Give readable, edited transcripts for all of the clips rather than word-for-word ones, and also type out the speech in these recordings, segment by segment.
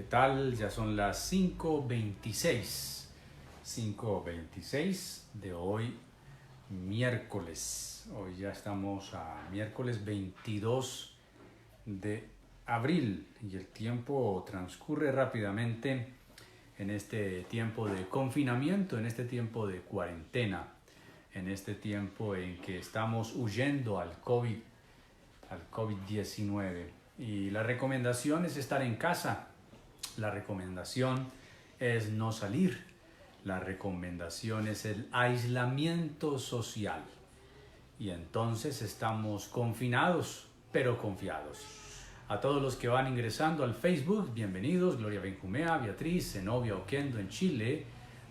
tal? Ya son las 5:26 de hoy, miércoles. Hoy ya estamos a miércoles 22 de abril y el tiempo transcurre rápidamente en este tiempo de confinamiento, en este tiempo de cuarentena, en este tiempo en que estamos huyendo al COVID-19. Y la recomendación es estar en casa, la recomendación es no salir, la recomendación es el aislamiento social. Y entonces estamos confinados, pero confiados. A todos los que van ingresando al Facebook, bienvenidos. Gloria Benjumea, Beatriz, Zenobia Oquendo en Chile,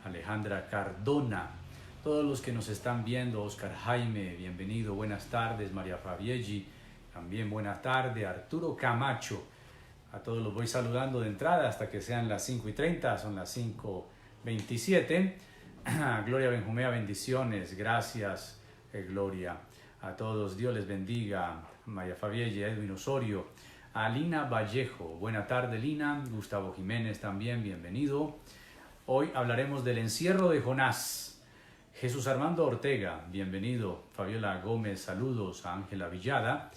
Alejandra Cardona. Todos los que nos están viendo, Oscar Jaime, bienvenido, buenas tardes. María Fabieggi, también buenas tardes. Arturo Camacho, a todos los voy saludando de entrada hasta que sean las 5:30, son las 5:27. Gloria Benjumea, bendiciones, gracias Gloria. A todos, Dios les bendiga. María Fabieggi, Edwin Osorio, a Lina Vallejo, buena tarde Lina. Gustavo Jiménez también, bienvenido. Hoy hablaremos del encierro de Jonás. Jesús Armando Ortega, bienvenido. Fabiola Gómez, saludos. A Ángela Villada,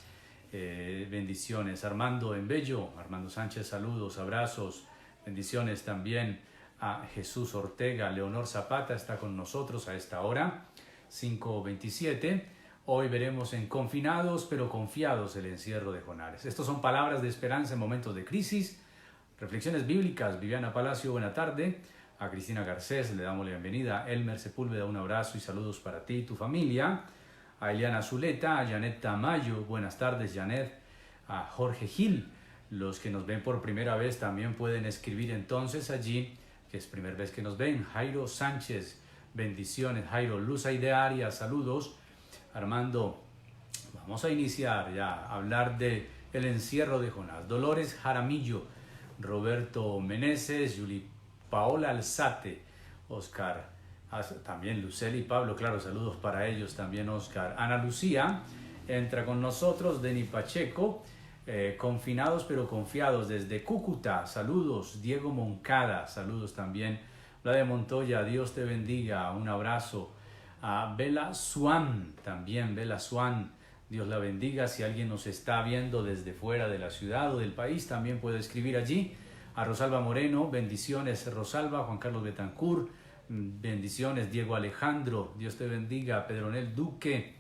bendiciones. Armando Embello, Armando Sánchez, saludos, abrazos, bendiciones también a Jesús Ortega. Leonor Zapata está con nosotros a esta hora, 5:27. Hoy veremos en Confinados pero confiados el encierro de Jonás. Estas son palabras de esperanza en momentos de crisis. Reflexiones bíblicas. Viviana Palacio, buena tarde. A Cristina Garcés le damos la bienvenida. Elmer Sepúlveda, un abrazo y saludos para ti y tu familia. A Eliana Zuleta, a Janet Tamayo, buenas tardes Janet. A Jorge Gil, los que nos ven por primera vez también pueden escribir entonces allí, que es primera vez que nos ven. Jairo Sánchez, bendiciones. Jairo, Luz Aide Arias, saludos. Armando, vamos a iniciar ya a hablar de el encierro de Jonás. Dolores Jaramillo, Roberto Meneses, Yuli Paola Alzate, Oscar, también Luceli y Pablo, claro, saludos para ellos también, Oscar. Ana Lucía entra con nosotros. Deni Pacheco, confinados pero confiados desde Cúcuta, saludos. Diego Moncada, saludos también. La de Montoya, Dios te bendiga, un abrazo. A Bela Swan, también Bela Swan, Dios la bendiga. Si alguien nos está viendo desde fuera de la ciudad o del país, también puede escribir allí. A Rosalba Moreno, bendiciones Rosalba. Juan Carlos Betancourt, bendiciones. Diego Alejandro, Dios te bendiga. Pedronel Duque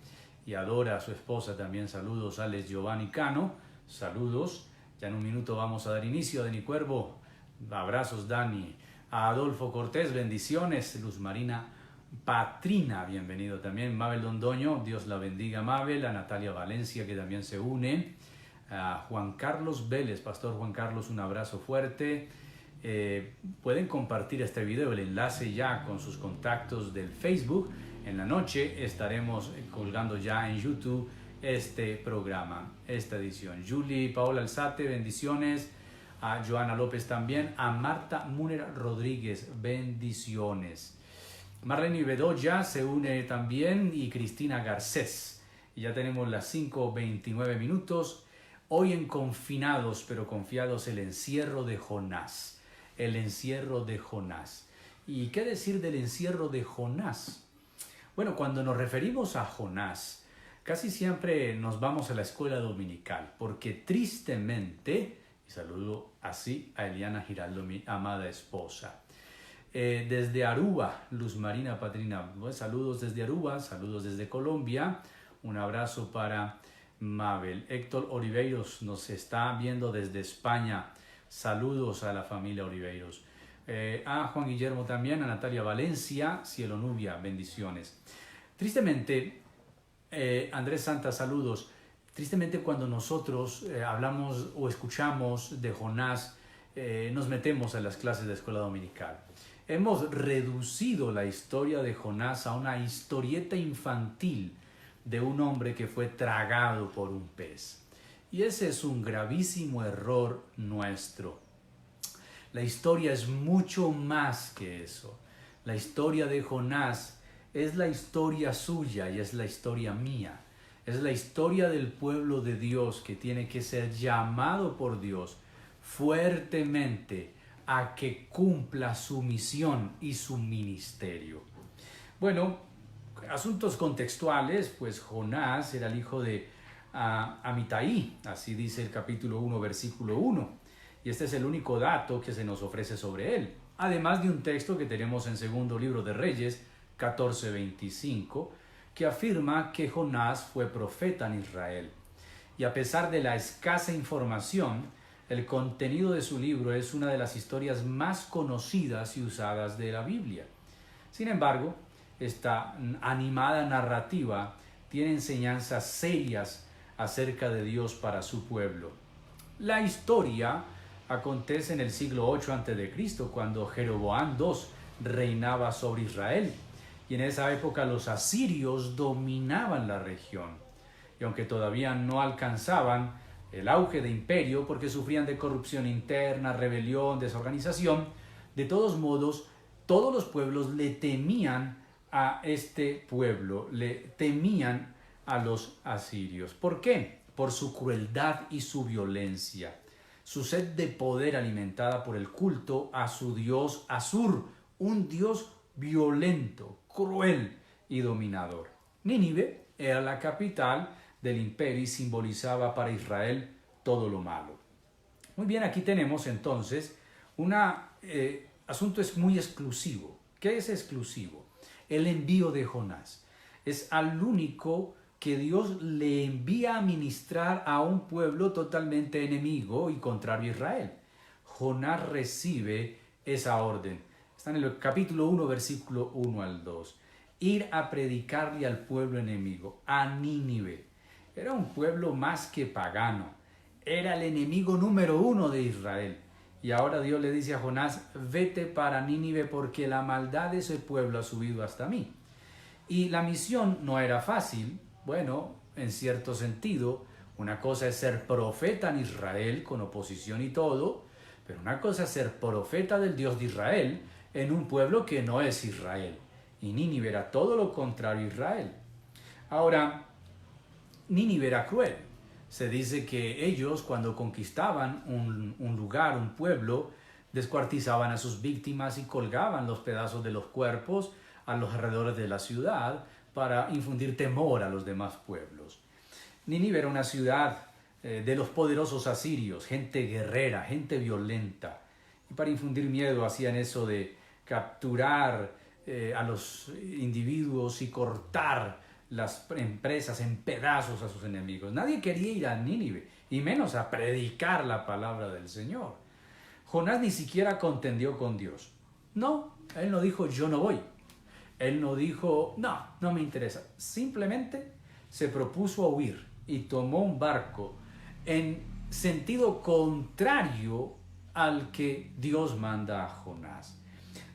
y Adora, su esposa, también saludos. Alex Giovanni Cano, saludos. Ya en un minuto vamos a dar inicio. Dani Cuervo, abrazos Dani. A Adolfo Cortés, bendiciones. Luz Marina Patrina, bienvenido también. Mabel Londoño, Dios la bendiga Mabel. A Natalia Valencia, que también se une. A Juan Carlos Vélez, Pastor Juan Carlos, un abrazo fuerte. Pueden compartir este video, el enlace ya con sus contactos del Facebook. En la noche estaremos colgando ya en YouTube este programa, esta edición. Julie Paola Alzate, bendiciones. A Joana López también. A Marta Múnera Rodríguez, bendiciones. Marlene Bedoya se une también y Cristina Garcés. Y ya tenemos las 5:29 minutos. Hoy en Confinados pero confiados, el encierro de Jonás. El encierro de Jonás. ¿Y qué decir del encierro de Jonás? Bueno, cuando nos referimos a Jonás, casi siempre nos vamos a la escuela dominical, porque tristemente, y saludo así a Eliana Giraldo, mi amada esposa, desde Aruba, Luz Marina Patrina, bueno, saludos desde Aruba, saludos desde Colombia, un abrazo para Mabel. Héctor Oliveiros nos está viendo desde España, saludos a la familia Oliveiros. A Juan Guillermo también, a Natalia Valencia, Cielo Nubia, bendiciones. Tristemente, Andrés Santa, saludos. Tristemente cuando nosotros hablamos o escuchamos de Jonás, nos metemos a las clases de escuela dominical. Hemos reducido la historia de Jonás a una historieta infantil de un hombre que fue tragado por un pez. Y ese es un gravísimo error nuestro. La historia es mucho más que eso. La historia de Jonás es la historia suya y es la historia mía. Es la historia del pueblo de Dios que tiene que ser llamado por Dios fuertemente a que cumpla su misión y su ministerio. Bueno, asuntos contextuales, pues Jonás era el hijo de Amitai, así dice el capítulo 1, versículo 1. Y este es el único dato que se nos ofrece sobre él. Además de un texto que tenemos en segundo libro de Reyes, 14:25, que afirma que Jonás fue profeta en Israel. Y a pesar de la escasa información, el contenido de su libro es una de las historias más conocidas y usadas de la Biblia. Sin embargo, esta animada narrativa tiene enseñanzas serias acerca de Dios para su pueblo. La historia acontece en el siglo 8 a.C., cuando Jeroboam II reinaba sobre Israel. Y en esa época los asirios dominaban la región. Y aunque todavía no alcanzaban el auge de imperio porque sufrían de corrupción interna, rebelión, desorganización, de todos modos, todos los pueblos le temían a este pueblo, le temían a los asirios. ¿Por qué? Por su crueldad y su violencia, su sed de poder alimentada por el culto a su dios Asur, un dios violento, cruel y dominador. Nínive era la capital del imperio y simbolizaba para Israel todo lo malo. Muy bien, aquí tenemos entonces un asunto muy exclusivo. ¿Qué es exclusivo? El envío de Jonás. Es al único que Dios le envía a ministrar a un pueblo totalmente enemigo y contrario a Israel. Jonás recibe esa orden. Está en el capítulo 1, versículo 1 al 2. Ir a predicarle al pueblo enemigo, a Nínive. Era un pueblo más que pagano. Era el enemigo número 1 de Israel. Y ahora Dios le dice a Jonás, vete para Nínive porque la maldad de ese pueblo ha subido hasta mí. Y la misión no era fácil. Bueno, en cierto sentido, una cosa es ser profeta en Israel con oposición y todo, pero una cosa es ser profeta del Dios de Israel en un pueblo que no es Israel. Y Nínive era todo lo contrario a Israel. Ahora, Nínive era cruel. Se dice que ellos, cuando conquistaban un lugar, un pueblo, descuartizaban a sus víctimas y colgaban los pedazos de los cuerpos a los alrededores de la ciudad para infundir temor a los demás pueblos. Nínive era una ciudad de los poderosos asirios, gente guerrera, gente violenta. Y para infundir miedo hacían eso de capturar a los individuos y cortar las empresas en pedazos a sus enemigos. Nadie quería ir a Nínive, y menos a predicar la palabra del Señor. Jonás ni siquiera contendió con Dios. No, él no dijo yo no voy. Él no dijo no me interesa. Simplemente se propuso a huir y tomó un barco en sentido contrario al que Dios manda a Jonás.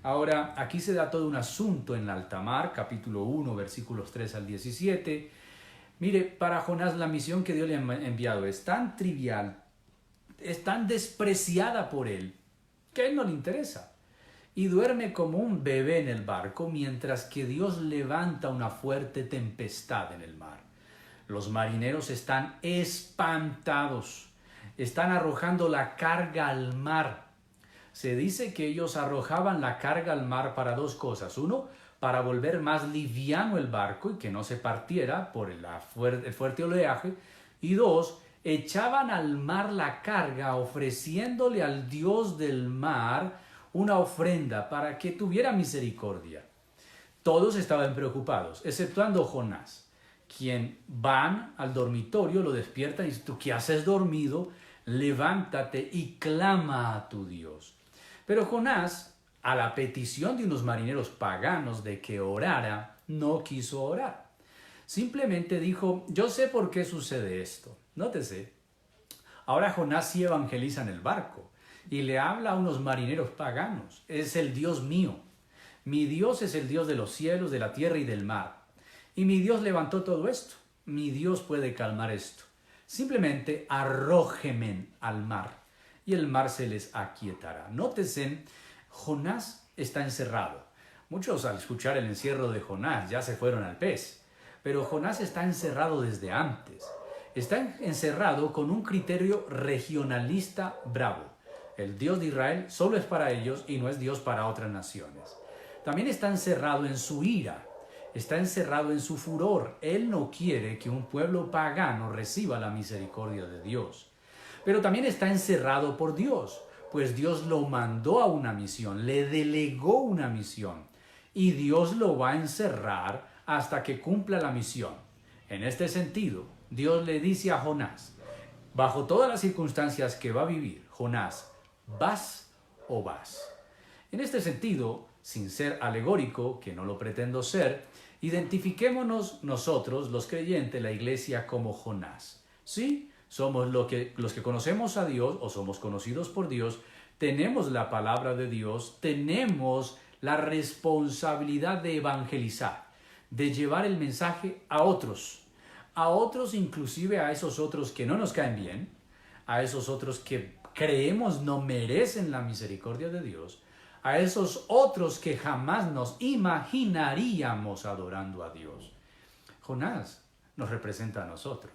Ahora, aquí se da todo un asunto en alta mar, capítulo 1, versículos 3 al 17. Mire, para Jonás la misión que Dios le ha enviado es tan trivial, es tan despreciada por él, que a él no le interesa. Y duerme como un bebé en el barco, mientras que Dios levanta una fuerte tempestad en el mar. Los marineros están espantados, están arrojando la carga al mar. Se dice que ellos arrojaban la carga al mar para dos cosas. Uno, para volver más liviano el barco y que no se partiera por el fuerte oleaje. Y dos, echaban al mar la carga ofreciéndole al Dios del mar una ofrenda para que tuviera misericordia. Todos estaban preocupados, exceptuando Jonás, quien van al dormitorio, lo despiertan y dicen, ¿tú qué haces dormido? Levántate y clama a tu Dios. Pero Jonás, a la petición de unos marineros paganos de que orara, no quiso orar. Simplemente dijo, yo sé por qué sucede esto. Nótese, ahora Jonás sí evangeliza en el barco y le habla a unos marineros paganos. Es el Dios mío. Mi Dios es el Dios de los cielos, de la tierra y del mar. Y mi Dios levantó todo esto. Mi Dios puede calmar esto. Simplemente arrójenme al mar y el mar se les aquietará. Nótese, Jonás está encerrado. Muchos al escuchar el encierro de Jonás ya se fueron al pez, pero Jonás está encerrado desde antes. Está encerrado con un criterio regionalista bravo. El Dios de Israel solo es para ellos y no es Dios para otras naciones. También está encerrado en su ira, está encerrado en su furor. Él no quiere que un pueblo pagano reciba la misericordia de Dios. Pero también está encerrado por Dios, pues Dios lo mandó a una misión, le delegó una misión, y Dios lo va a encerrar hasta que cumpla la misión. En este sentido, Dios le dice a Jonás, bajo todas las circunstancias que va a vivir, Jonás, ¿vas o vas? En este sentido, sin ser alegórico, que no lo pretendo ser, identifiquémonos nosotros, los creyentes, la iglesia, como Jonás. ¿Sí? Somos los que conocemos a Dios o somos conocidos por Dios, tenemos la palabra de Dios, tenemos la responsabilidad de evangelizar, de llevar el mensaje a otros inclusive a esos otros que no nos caen bien, a esos otros que creemos no merecen la misericordia de Dios, a esos otros que jamás nos imaginaríamos adorando a Dios. Jonás nos representa a nosotros,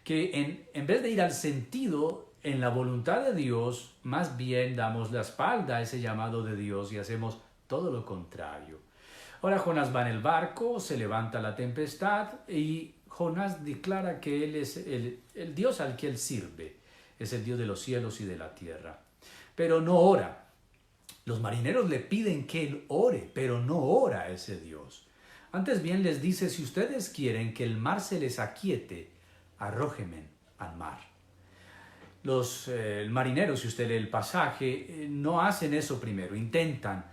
que en vez de ir al sentido en la voluntad de Dios, más bien damos la espalda a ese llamado de Dios y hacemos todo lo contrario. Ahora Jonás va en el barco, se levanta la tempestad y Jonás declara que él es el Dios al que él sirve, es el Dios de los cielos y de la tierra, pero no ora. Los marineros le piden que él ore, pero no ora a ese Dios. Antes bien les dice, si ustedes quieren que el mar se les aquiete, arrójenme al mar. Los marineros, si usted lee el pasaje, no hacen eso primero, intentan,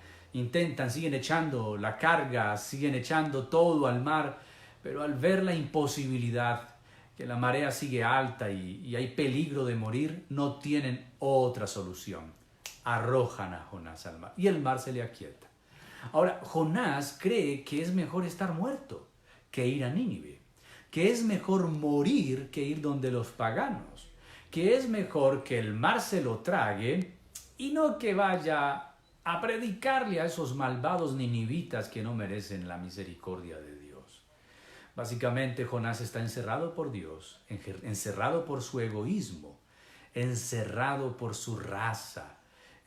siguen echando la carga, siguen echando todo al mar, pero al ver la imposibilidad, que la marea sigue alta y hay peligro de morir, no tienen otra solución. Arrojan a Jonás al mar y el mar se le aquieta. Ahora, Jonás cree que es mejor estar muerto que ir a Nínive, que es mejor morir que ir donde los paganos, que es mejor que el mar se lo trague y no que vaya a predicarle a esos malvados ninivitas que no merecen la misericordia de Dios. Básicamente, Jonás está encerrado por Dios, encerrado por su egoísmo, encerrado por su raza,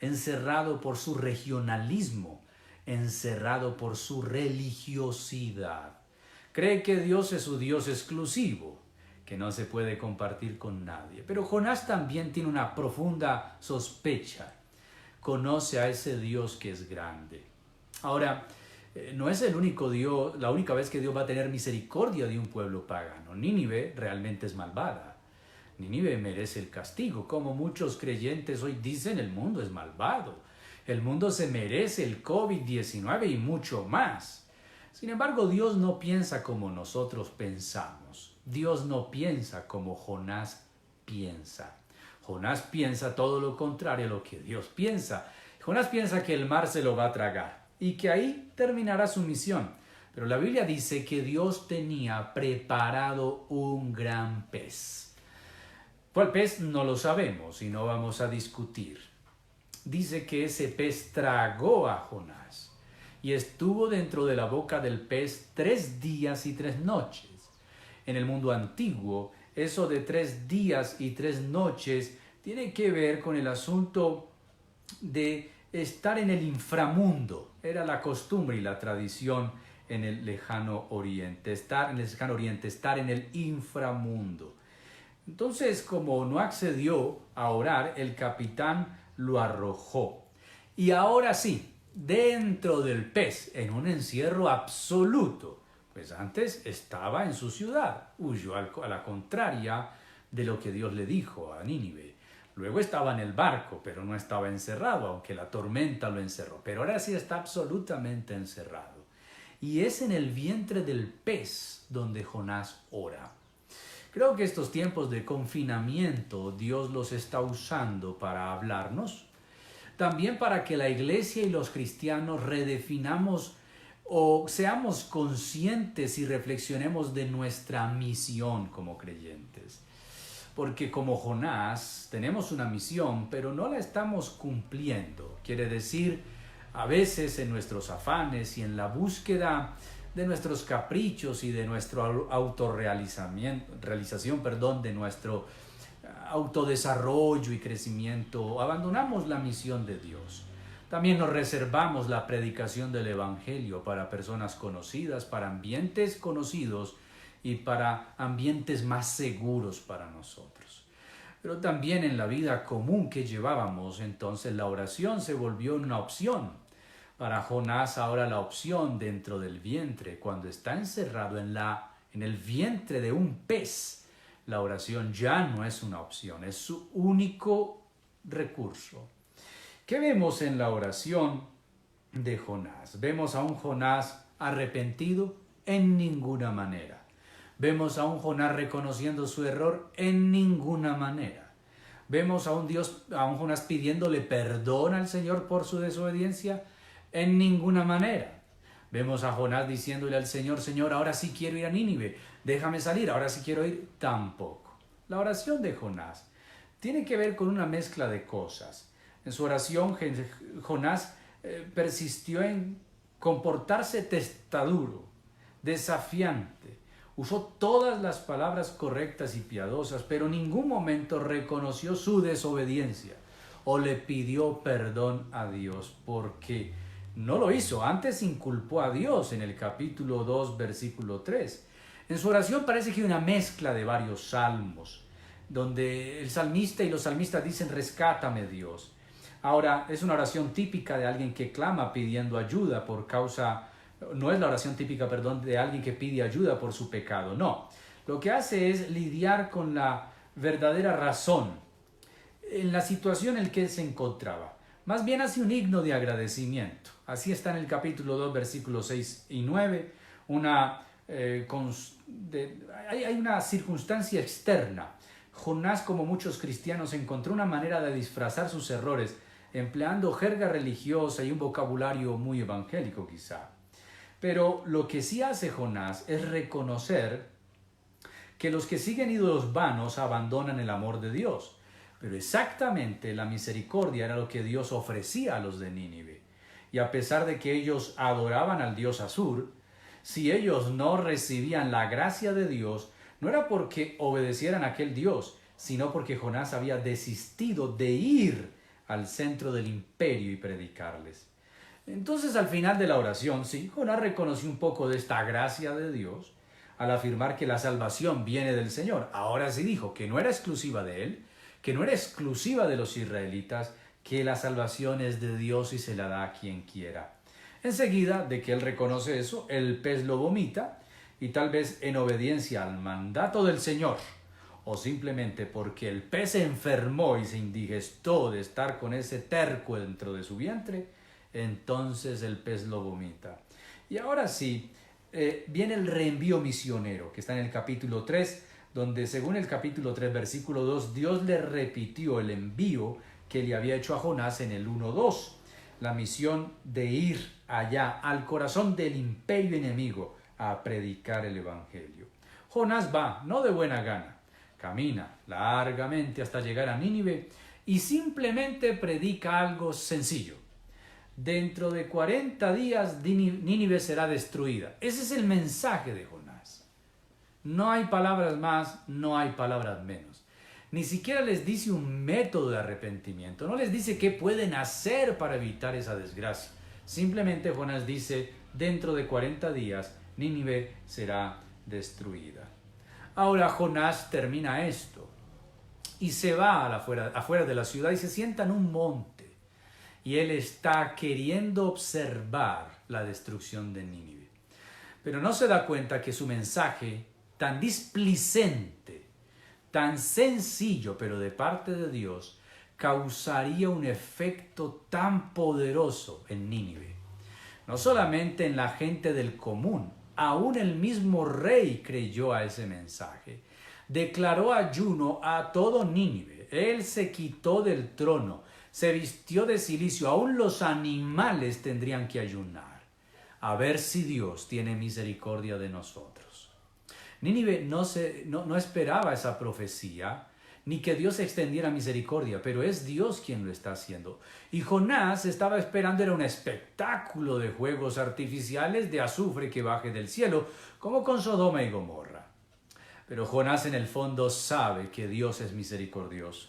encerrado por su regionalismo, encerrado por su religiosidad. Cree que Dios es su Dios exclusivo, que no se puede compartir con nadie. Pero Jonás también tiene una profunda sospecha. Conoce a ese Dios que es grande. Ahora, no es el único Dios, la única vez que Dios va a tener misericordia de un pueblo pagano. Nínive realmente es malvada. Nínive merece el castigo. Como muchos creyentes hoy dicen, el mundo es malvado. El mundo se merece el COVID-19 y mucho más. Sin embargo, Dios no piensa como nosotros pensamos. Dios no piensa como Jonás piensa. Jonás piensa todo lo contrario a lo que Dios piensa. Jonás piensa que el mar se lo va a tragar y que ahí terminará su misión. Pero la Biblia dice que Dios tenía preparado un gran pez. ¿Cuál pez? No lo sabemos y no vamos a discutir. Dice que ese pez tragó a Jonás y estuvo dentro de la boca del pez 3 días y 3 noches. En el mundo antiguo, eso de 3 días y 3 noches tiene que ver con el asunto de estar en el inframundo. Era la costumbre y la tradición en el lejano oriente, estar en el inframundo. Entonces, como no accedió a orar, el capitán lo arrojó. Y ahora sí, dentro del pez, en un encierro absoluto, pues antes estaba en su ciudad, huyó a la contraria de lo que Dios le dijo a Nínive. Luego estaba en el barco, pero no estaba encerrado, aunque la tormenta lo encerró. Pero ahora sí está absolutamente encerrado. Y es en el vientre del pez donde Jonás ora. Creo que estos tiempos de confinamiento Dios los está usando para hablarnos. También para que la iglesia y los cristianos redefinamos o seamos conscientes y reflexionemos de nuestra misión como creyentes. Porque como Jonás tenemos una misión, pero no la estamos cumpliendo. Quiere decir, a veces en nuestros afanes y en la búsqueda de nuestros caprichos y de nuestra autorrealización, de nuestro autodesarrollo y crecimiento, abandonamos la misión de Dios. También nos reservamos la predicación del Evangelio para personas conocidas, para ambientes conocidos y para ambientes más seguros para nosotros. Pero también en la vida común que llevábamos, entonces la oración se volvió una opción. Para Jonás ahora la opción dentro del vientre, cuando está encerrado en el vientre de un pez, la oración ya no es una opción, es su único recurso. ¿Qué vemos en la oración de Jonás? ¿Vemos a un Jonás arrepentido? En ninguna manera. ¿Vemos a un Jonás reconociendo su error? En ninguna manera. ¿Vemos a un Jonás pidiéndole perdón al Señor por su desobediencia? En ninguna manera. Vemos a Jonás diciéndole al Señor, Señor, ahora sí quiero ir a Nínive, déjame salir, ahora sí quiero ir. Tampoco. La oración de Jonás tiene que ver con una mezcla de cosas. En su oración, Jonás persistió en comportarse testaduro, desafiante. Usó todas las palabras correctas y piadosas, pero en ningún momento reconoció su desobediencia o le pidió perdón a Dios, porque no lo hizo. Antes inculpó a Dios en el capítulo 2, versículo 3. En su oración parece que hay una mezcla de varios salmos, donde el salmista y los salmistas dicen, rescátame Dios. Ahora, es una oración típica de alguien que clama pidiendo ayuda por causa, no es la oración típica, perdón, de alguien que pide ayuda por su pecado, no. Lo que hace es lidiar con la verdadera razón en la situación en la que él se encontraba. Más bien hace un himno de agradecimiento. Así está en el capítulo 2, versículos 6 y 9, hay una circunstancia externa. Jonás, como muchos cristianos, encontró una manera de disfrazar sus errores empleando jerga religiosa y un vocabulario muy evangélico quizá. Pero lo que sí hace Jonás es reconocer que los que siguen ídolos vanos abandonan el amor de Dios. Pero exactamente la misericordia era lo que Dios ofrecía a los de Nínive. Y a pesar de que ellos adoraban al dios Asur, si ellos no recibían la gracia de Dios, no era porque obedecieran a aquel dios, sino porque Jonás había desistido de ir al centro del imperio y predicarles. Entonces, al final de la oración, sí, Jonás reconoció un poco de esta gracia de Dios al afirmar que la salvación viene del Señor. Ahora sí dijo que no era exclusiva de él, que no era exclusiva de los israelitas, que la salvación es de Dios y se la da a quien quiera. Enseguida de que él reconoce eso, el pez lo vomita, y tal vez en obediencia al mandato del Señor, o simplemente porque el pez se enfermó y se indigestó de estar con ese terco dentro de su vientre, entonces el pez lo vomita. Y ahora sí, viene el reenvío misionero, que está en el capítulo 3, donde según el capítulo 3, versículo 2, Dios le repitió el envío que le había hecho a Jonás en el 1:2, la misión de ir allá al corazón del imperio enemigo a predicar el evangelio. Jonás va, no de buena gana, camina largamente hasta llegar a Nínive y simplemente predica algo sencillo. Dentro de 40 días Nínive será destruida. Ese es el mensaje de Jonás. No hay palabras más, no hay palabras menos. Ni siquiera les dice un método de arrepentimiento. No les dice qué pueden hacer para evitar esa desgracia. Simplemente Jonás dice, dentro de 40 días Nínive será destruida. Ahora Jonás termina esto y se va afuera de la ciudad y se sienta en un monte. Y él está queriendo observar la destrucción de Nínive. Pero no se da cuenta que su mensaje tan displicente, tan sencillo, pero de parte de Dios, causaría un efecto tan poderoso en Nínive. No solamente en la gente del común, aún el mismo rey creyó a ese mensaje. Declaró ayuno a todo Nínive. Él se quitó del trono, se vistió de cilicio. Aún los animales tendrían que ayunar, a ver si Dios tiene misericordia de nosotros. Nínive no esperaba esa profecía, ni que Dios extendiera misericordia, pero es Dios quien lo está haciendo. Y Jonás estaba esperando era un espectáculo de fuegos artificiales de azufre que baje del cielo, como con Sodoma y Gomorra. Pero Jonás en el fondo sabe que Dios es misericordioso.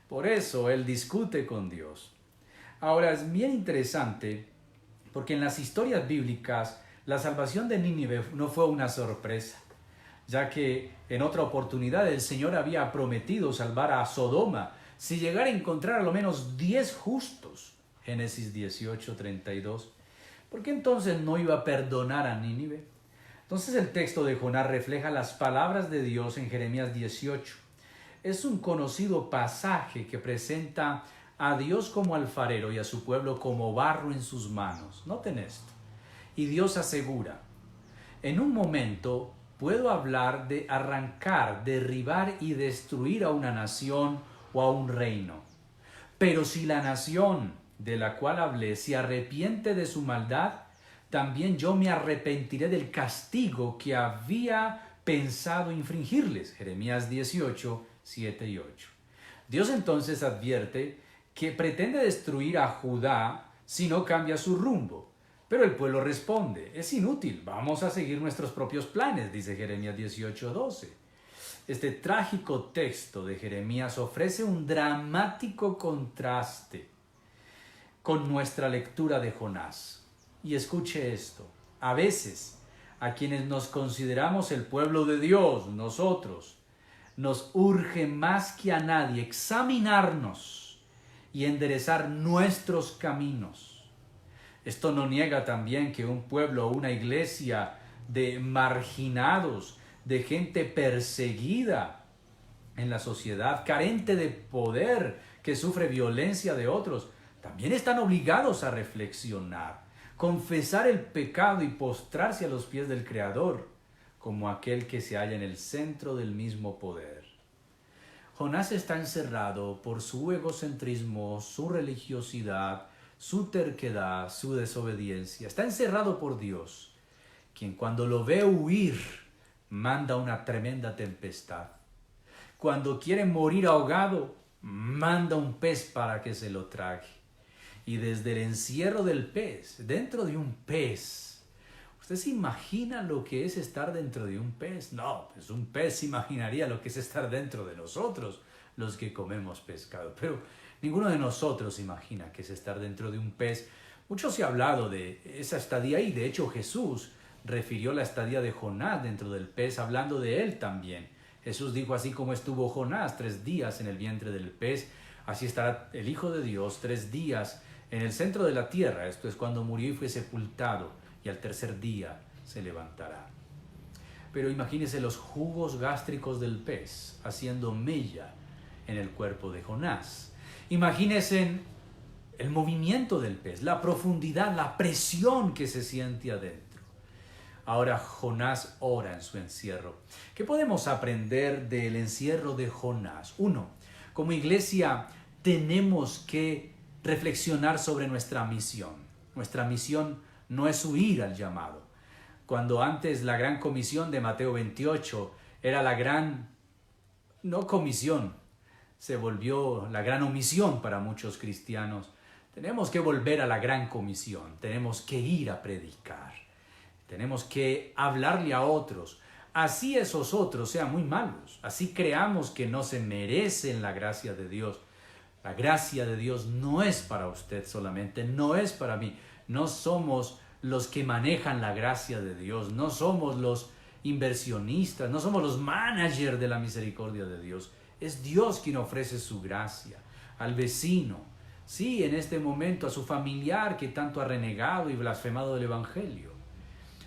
Por eso él discute con Dios. Ahora es bien interesante porque en las historias bíblicas la salvación de Nínive no fue una sorpresa, ya que en otra oportunidad el Señor había prometido salvar a Sodoma si llegara a encontrar a lo menos 10 justos. Génesis 18:32. ¿Por qué entonces no iba a perdonar a Nínive? Entonces el texto de Jonás refleja las palabras de Dios en Jeremías 18. Es un conocido pasaje que presenta a Dios como alfarero y a su pueblo como barro en sus manos. Noten esto. Y Dios asegura, en un momento puedo hablar de arrancar, derribar y destruir a una nación o a un reino. Pero si la nación de la cual hablé se arrepiente de su maldad, también yo me arrepentiré del castigo que había pensado infringirles. Jeremías 18, 7 y 8. Dios entonces advierte que pretende destruir a Judá si no cambia su rumbo. Pero el pueblo responde, es inútil, vamos a seguir nuestros propios planes, dice Jeremías 18, 12. Este trágico texto de Jeremías ofrece un dramático contraste con nuestra lectura de Jonás. Y escuche esto, a veces a quienes nos consideramos el pueblo de Dios, nosotros, nos urge más que a nadie examinarnos y enderezar nuestros caminos. Esto no niega también que un pueblo o una iglesia de marginados, de gente perseguida en la sociedad, carente de poder, que sufre violencia de otros, también están obligados a reflexionar, confesar el pecado y postrarse a los pies del Creador, como aquel que se halla en el centro del mismo poder. Jonás está encerrado por su egocentrismo, su religiosidad, su terquedad, su desobediencia. Está encerrado por Dios, quien cuando lo ve huir, manda una tremenda tempestad. Cuando quiere morir ahogado, manda un pez para que se lo trague. Y desde el encierro del pez, dentro de un pez, ¿usted se imagina lo que es estar dentro de un pez? No, pues un pez se imaginaría lo que es estar dentro de nosotros, los que comemos pescado. Pero ninguno de nosotros imagina que es estar dentro de un pez. Mucho se ha hablado de esa estadía y de hecho Jesús refirió la estadía de Jonás dentro del pez, hablando de él también. Jesús dijo, así como estuvo Jonás 3 días en el vientre del pez, así estará el Hijo de Dios 3 días en el centro de la tierra. Esto es cuando murió y fue sepultado, y al tercer día se levantará. Pero imagínese los jugos gástricos del pez haciendo mella en el cuerpo de Jonás. Imagínense el movimiento del pez, la profundidad, la presión que se siente adentro. Ahora Jonás ora en su encierro. ¿Qué podemos aprender del encierro de Jonás? 1. Como iglesia tenemos que reflexionar sobre nuestra misión. Nuestra misión no es huir al llamado. Cuando antes la gran comisión de Mateo 28 era la gran, no comisión, se volvió la gran omisión para muchos cristianos. Tenemos que volver a la gran comisión, tenemos que ir a predicar, tenemos que hablarle a otros, así esos otros sean muy malos, así creamos que no se merecen la gracia de Dios. La gracia de Dios no es para usted solamente, no es para mí, no somos los que manejan la gracia de Dios, no somos los inversionistas, no somos los managers de la misericordia de Dios. Es Dios quien ofrece su gracia al vecino, sí, en este momento a su familiar que tanto ha renegado y blasfemado del Evangelio.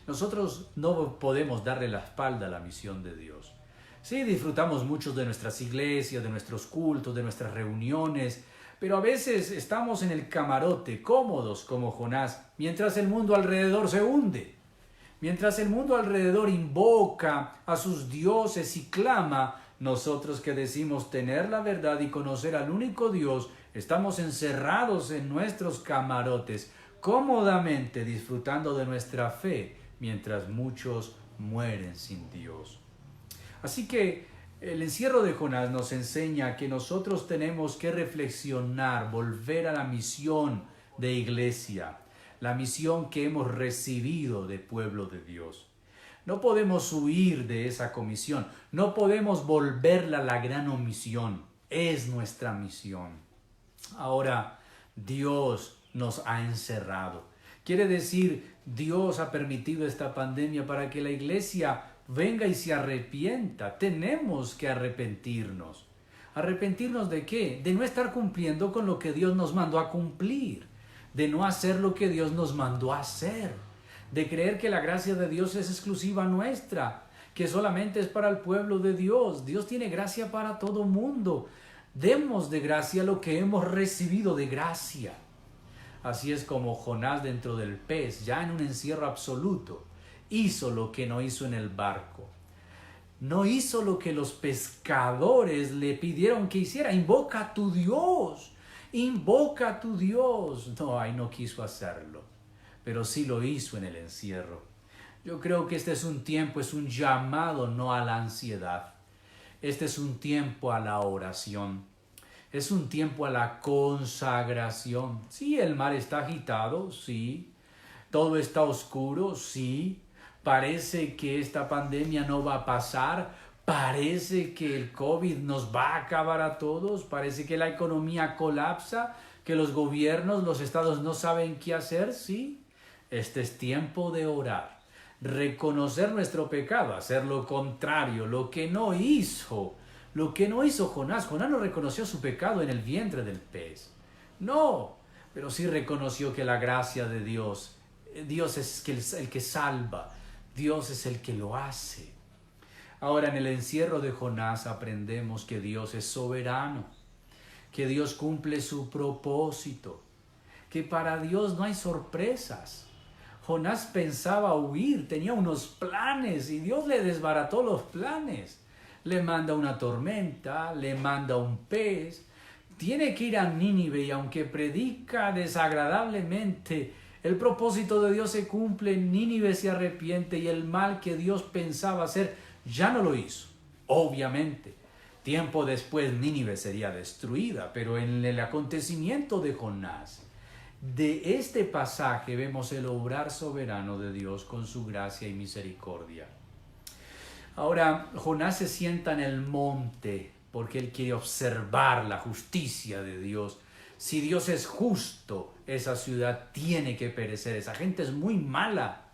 Nosotros no podemos darle la espalda a la misión de Dios. Sí, disfrutamos mucho de nuestras iglesias, de nuestros cultos, de nuestras reuniones, pero a veces estamos en el camarote, cómodos como Jonás, mientras el mundo alrededor se hunde. Mientras el mundo alrededor invoca a sus dioses y clama, nosotros que decimos tener la verdad y conocer al único Dios, estamos encerrados en nuestros camarotes, cómodamente disfrutando de nuestra fe, mientras muchos mueren sin Dios. Así que el encierro de Jonás nos enseña que nosotros tenemos que reflexionar, volver a la misión de iglesia, la misión que hemos recibido de pueblo de Dios. No podemos huir de esa comisión. No podemos volverla la gran omisión. Es nuestra misión. Ahora, Dios nos ha encerrado. Quiere decir, Dios ha permitido esta pandemia para que la iglesia venga y se arrepienta. Tenemos que arrepentirnos. ¿Arrepentirnos de qué? De no estar cumpliendo con lo que Dios nos mandó a cumplir. De no hacer lo que Dios nos mandó a hacer. De creer que la gracia de Dios es exclusiva nuestra. Que solamente es para el pueblo de Dios. Dios tiene gracia para todo mundo. Demos de gracia lo que hemos recibido de gracia. Así es como Jonás dentro del pez, ya en un encierro absoluto, hizo lo que no hizo en el barco. No hizo lo que los pescadores le pidieron que hiciera. Invoca a tu Dios. Invoca a tu Dios. No, ahí no quiso hacerlo. Pero sí lo hizo en el encierro. Yo creo que este es un tiempo, es un llamado no a la ansiedad. Este es un tiempo a la oración. Es un tiempo a la consagración. Sí, el mar está agitado, sí. Todo está oscuro, sí. Parece que esta pandemia no va a pasar. Parece que el COVID nos va a acabar a todos. Parece que la economía colapsa, que los gobiernos, los estados no saben qué hacer, sí. Este es tiempo de orar. Reconocer nuestro pecado, hacer lo contrario, lo que no hizo Jonás. Jonás no reconoció su pecado en el vientre del pez. No, pero sí reconoció que la gracia de Dios es el que salva. Dios es el que lo hace. Ahora en el encierro de Jonás aprendemos que Dios es soberano, que Dios cumple su propósito, que para Dios no hay sorpresas. Jonás pensaba huir, tenía unos planes y Dios le desbarató los planes. Le manda una tormenta, le manda un pez, tiene que ir a Nínive y aunque predica desagradablemente, el propósito de Dios se cumple, Nínive se arrepiente y el mal que Dios pensaba hacer ya no lo hizo. Obviamente, tiempo después Nínive sería destruida, pero en el acontecimiento de Jonás, de este pasaje vemos el obrar soberano de Dios con su gracia y misericordia. Ahora, Jonás se sienta en el monte porque él quiere observar la justicia de Dios. Si Dios es justo, esa ciudad tiene que perecer. Esa gente es muy mala.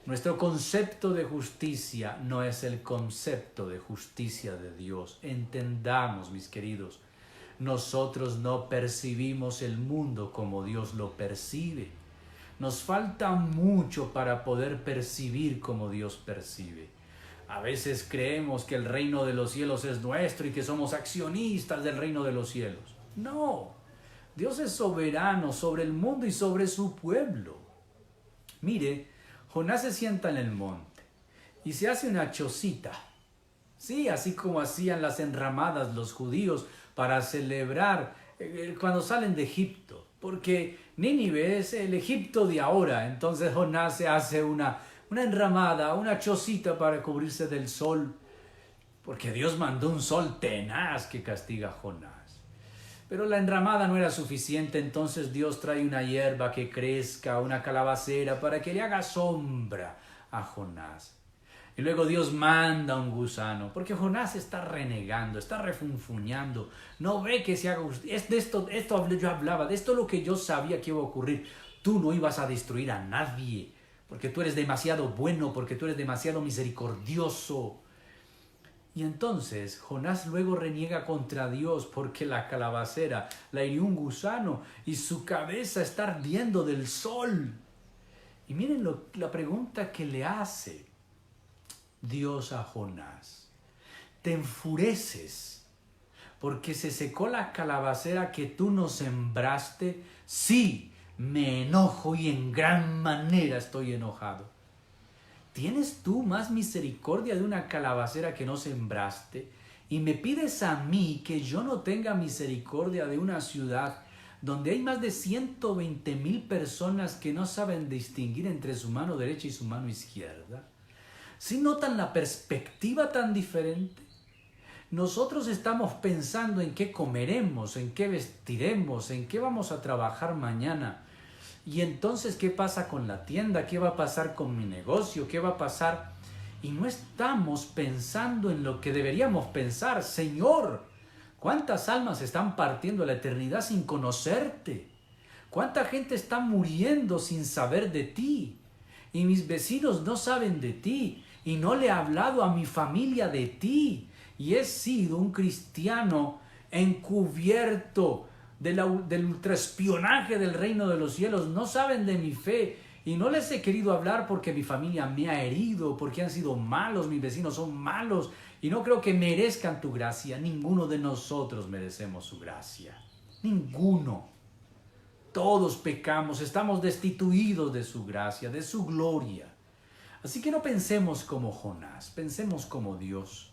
Nuestro concepto de justicia no es el concepto de justicia de Dios. Entendamos, mis queridos, nosotros no percibimos el mundo como Dios lo percibe. Nos falta mucho para poder percibir como Dios percibe. A veces creemos que el reino de los cielos es nuestro y que somos accionistas del reino de los cielos. No, Dios es soberano sobre el mundo y sobre su pueblo. Mire, Jonás se sienta en el monte y se hace una chocita. Sí, así como hacían las enramadas los judíos para celebrar cuando salen de Egipto. Porque Nínive es el Egipto de ahora. Entonces Jonás se hace una enramada, una chocita para cubrirse del sol. Porque Dios mandó un sol tenaz que castiga a Jonás. Pero la enramada no era suficiente, entonces Dios trae una hierba que crezca, una calabacera, para que le haga sombra a Jonás. Y luego Dios manda un gusano, porque Jonás está renegando, está refunfuñando, no ve que se haga esto yo hablaba, de esto es lo que yo sabía que iba a ocurrir. Tú no ibas a destruir a nadie, porque tú eres demasiado bueno, porque tú eres demasiado misericordioso. Y entonces Jonás luego reniega contra Dios porque la calabacera la hirió un gusano y su cabeza está ardiendo del sol. Y miren la pregunta que le hace Dios a Jonás. Te enfureces porque se secó la calabacera que tú no sembraste. Sí, me enojo y en gran manera estoy enojado. ¿Tienes tú más misericordia de una calabacera que no sembraste? Y me pides a mí que yo no tenga misericordia de una ciudad donde hay más de 120,000 personas que no saben distinguir entre su mano derecha y su mano izquierda. ¿Sí notan la perspectiva tan diferente? Nosotros estamos pensando en qué comeremos, en qué vestiremos, en qué vamos a trabajar mañana. Y entonces, ¿qué pasa con la tienda? ¿Qué va a pasar con mi negocio? ¿Qué va a pasar? y no estamos pensando en lo que deberíamos pensar. Señor, ¿cuántas almas están partiendo a la eternidad sin conocerte? ¿Cuánta gente está muriendo sin saber de ti? Y mis vecinos no saben de ti, y no le he hablado a mi familia de ti, y he sido un cristiano encubierto del ultraespionaje del reino de los cielos. No saben de mi fe, y no les he querido hablar porque mi familia me ha herido, porque han sido malos, mis vecinos son malos, y no creo que merezcan tu gracia. Ninguno de nosotros merecemos su gracia. Ninguno. Todos pecamos, estamos destituidos de su gracia, de su gloria. Así que no pensemos como Jonás, pensemos como Dios.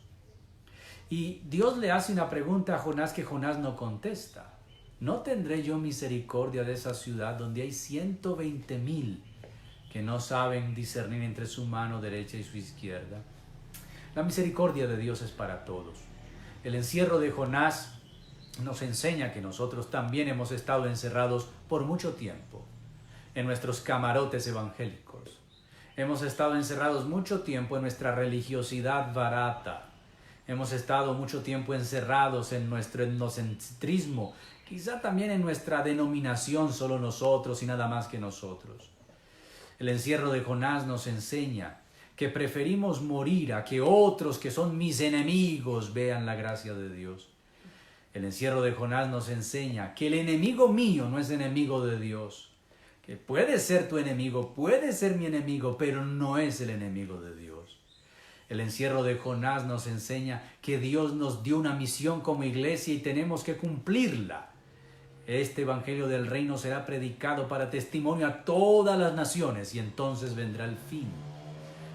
Y Dios le hace una pregunta a Jonás que Jonás no contesta. ¿No tendré yo misericordia de esa ciudad donde hay 120,000 que no saben discernir entre su mano derecha y su izquierda? La misericordia de Dios es para todos. El encierro de Jonás nos enseña que nosotros también hemos estado encerrados por mucho tiempo en nuestros camarotes evangélicos. Hemos estado encerrados mucho tiempo en nuestra religiosidad barata. Hemos estado mucho tiempo encerrados en nuestro etnocentrismo, quizá también en nuestra denominación, solo nosotros y nada más que nosotros. El encierro de Jonás nos enseña que preferimos morir a que otros que son mis enemigos vean la gracia de Dios. El encierro de Jonás nos enseña que el enemigo mío no es enemigo de Dios. Que puede ser tu enemigo, puede ser mi enemigo, pero no es el enemigo de Dios. El encierro de Jonás nos enseña que Dios nos dio una misión como iglesia y tenemos que cumplirla. Este evangelio del reino será predicado para testimonio a todas las naciones y entonces vendrá el fin.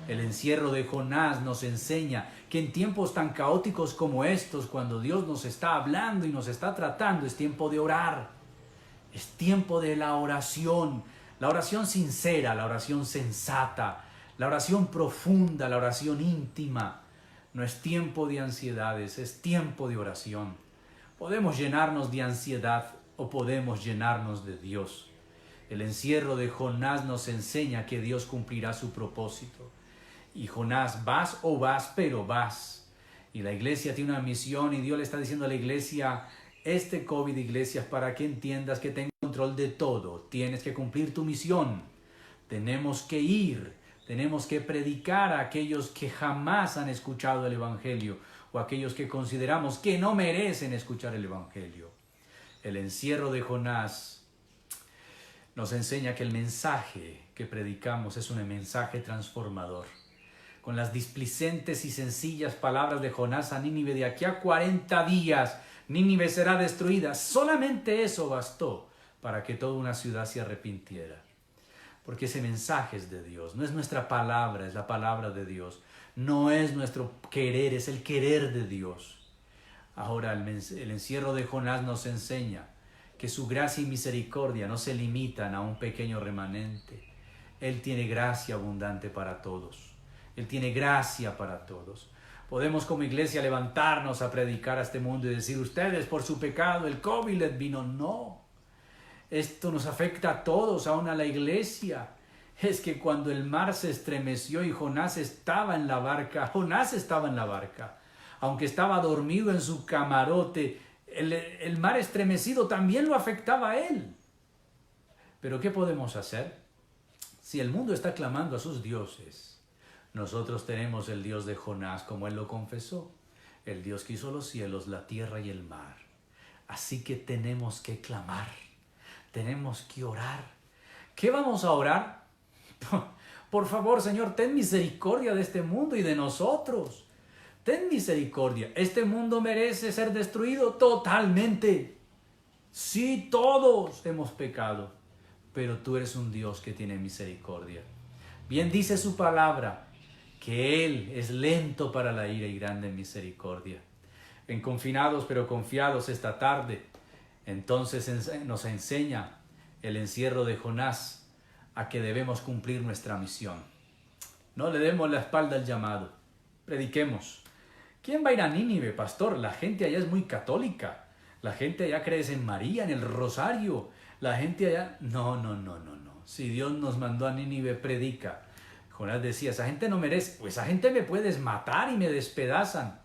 El encierro de Jonás nos enseña que en tiempos tan caóticos como estos, cuando Dios nos está hablando y nos está tratando, es tiempo de orar. Es tiempo de la oración sincera, la oración sensata, la oración profunda, la oración íntima. No es tiempo de ansiedades, es tiempo de oración. Podemos llenarnos de ansiedad o podemos llenarnos de Dios. El encierro de Jonás nos enseña que Dios cumplirá su propósito. Y Jonás, vas o vas, pero vas. Y la iglesia tiene una misión y Dios le está diciendo a la iglesia, este COVID, iglesia, para que entiendas que tengo control de todo. Tienes que cumplir tu misión. Tenemos que ir, tenemos que predicar a aquellos que jamás han escuchado el evangelio o aquellos que consideramos que no merecen escuchar el evangelio. El encierro de Jonás nos enseña que el mensaje que predicamos es un mensaje transformador. Con las displicentes y sencillas palabras de Jonás a Nínive, de aquí a 40 días Nínive será destruida. Solamente eso bastó para que toda una ciudad se arrepintiera. Porque ese mensaje es de Dios, no es nuestra palabra, es la palabra de Dios. No es nuestro querer, es el querer de Dios. Ahora el encierro de Jonás nos enseña que su gracia y misericordia no se limitan a un pequeño remanente. Él tiene gracia abundante para todos. Él tiene gracia para todos. Podemos como iglesia levantarnos a predicar a este mundo y decir, ustedes por su pecado el COVID les vino. No, esto nos afecta a todos, aún a la iglesia. Es que cuando el mar se estremeció y Jonás estaba en la barca, aunque estaba dormido en su camarote, el mar estremecido también lo afectaba a él. Pero ¿qué podemos hacer? Si el mundo está clamando a sus dioses, nosotros tenemos el Dios de Jonás, como él lo confesó, el Dios que hizo los cielos, la tierra y el mar. Así que tenemos que clamar, tenemos que orar. ¿Qué vamos a orar? Por favor, Señor, ten misericordia de este mundo y de nosotros. Ten misericordia. ¿Este mundo merece ser destruido? Totalmente. Sí, todos hemos pecado, pero tú eres un Dios que tiene misericordia. Bien dice su palabra, que Él es lento para la ira y grande en misericordia. En confinados pero confiados esta tarde, entonces nos enseña el encierro de Jonás a que debemos cumplir nuestra misión. No le demos la espalda al llamado, prediquemos. ¿Quién va a ir a Nínive, pastor? La gente allá es muy católica, la gente allá cree en María, en el rosario, la gente allá... No. Si Dios nos mandó a Nínive, predica. Jonás decía, esa gente no merece, pues esa gente me puedes matar y me despedazan.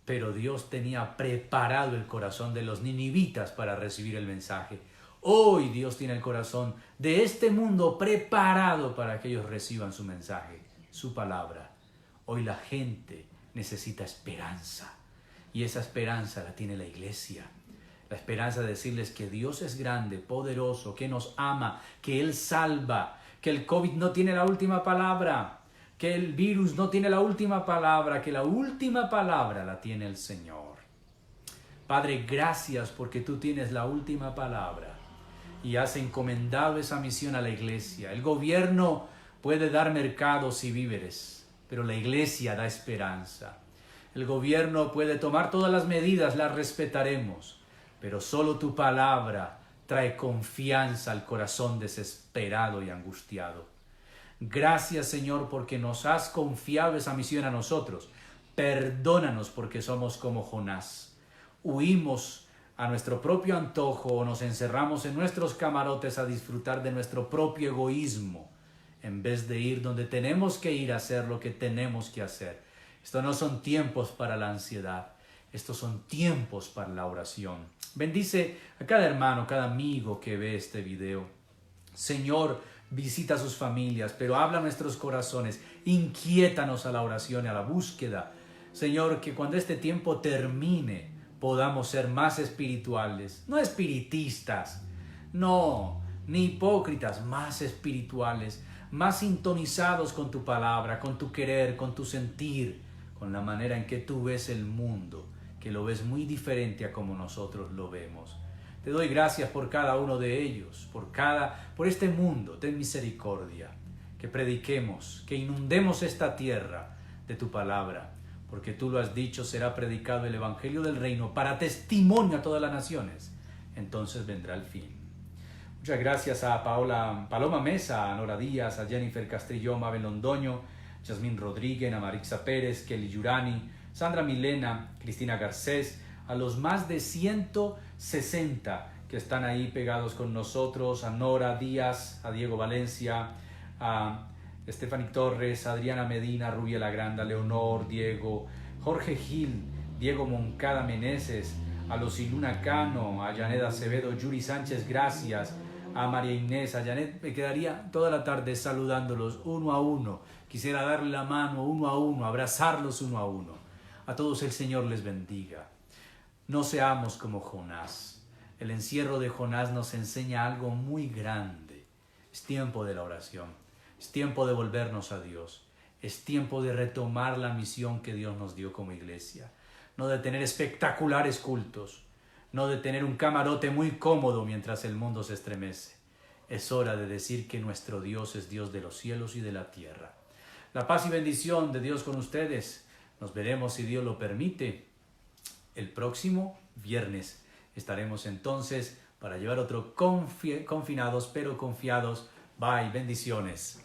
Pero Dios tenía preparado el corazón de los ninivitas para recibir el mensaje. Hoy Dios tiene el corazón de este mundo preparado para que ellos reciban su mensaje, su palabra. Hoy la gente necesita esperanza y esa esperanza la tiene la iglesia. La esperanza de decirles que Dios es grande, poderoso, que nos ama, que Él salva, que el COVID no tiene la última palabra, que el virus no tiene la última palabra, que la última palabra la tiene el Señor. Padre, gracias porque tú tienes la última palabra y has encomendado esa misión a la iglesia. El gobierno puede dar mercados y víveres, pero la iglesia da esperanza. El gobierno puede tomar todas las medidas, las respetaremos, pero solo tu palabra trae confianza al corazón desesperado y angustiado. Gracias, Señor, porque nos has confiado esa misión a nosotros. Perdónanos porque somos como Jonás. Huimos a nuestro propio antojo o nos encerramos en nuestros camarotes a disfrutar de nuestro propio egoísmo, en vez de ir donde tenemos que ir a hacer lo que tenemos que hacer. Estos no son tiempos para la ansiedad, estos son tiempos para la oración. Bendice a cada hermano, cada amigo que ve este video. Señor, visita a sus familias, pero habla a nuestros corazones, inquiétanos a la oración y a la búsqueda. Señor, que cuando este tiempo termine, podamos ser más espirituales, no espiritistas, no, ni hipócritas, más espirituales, más sintonizados con tu palabra, con tu querer, con tu sentir, con la manera en que tú ves el mundo, que lo ves muy diferente a como nosotros lo vemos. Te doy gracias por cada uno de ellos, por este mundo. Ten misericordia, que prediquemos, que inundemos esta tierra de tu palabra, porque tú lo has dicho, será predicado el evangelio del reino para testimonio a todas las naciones. Entonces vendrá el fin. Muchas gracias a Paloma Mesa, a Nora Díaz, a Jennifer Castrillo, Mabel Londoño, Yasmín Rodríguez, a Marixa Pérez, Kelly Yurani, Sandra Milena, Cristina Garcés, a los más de 160 que están ahí pegados con nosotros, a Nora Díaz, a Diego Valencia, a Stephanie Torres, a Adriana Medina, Rubia Lagranda, Leonor, Diego, Jorge Gil, Diego Moncada Meneses, a Luciluna Cano, a Janet Acevedo, Yuri Sánchez, gracias, a María Inés, a Janet. Me quedaría toda la tarde saludándolos uno a uno. Quisiera darle la mano uno a uno, abrazarlos uno a uno. A todos el Señor les bendiga. No seamos como Jonás. El encierro de Jonás nos enseña algo muy grande. Es tiempo de la oración. Es tiempo de volvernos a Dios. Es tiempo de retomar la misión que Dios nos dio como iglesia. No de tener espectaculares cultos. No de tener un camarote muy cómodo mientras el mundo se estremece. Es hora de decir que nuestro Dios es Dios de los cielos y de la tierra. La paz y bendición de Dios con ustedes. Nos veremos, si Dios lo permite, el próximo viernes. Estaremos entonces para llevar otro confinados pero confiados. Bye, bendiciones.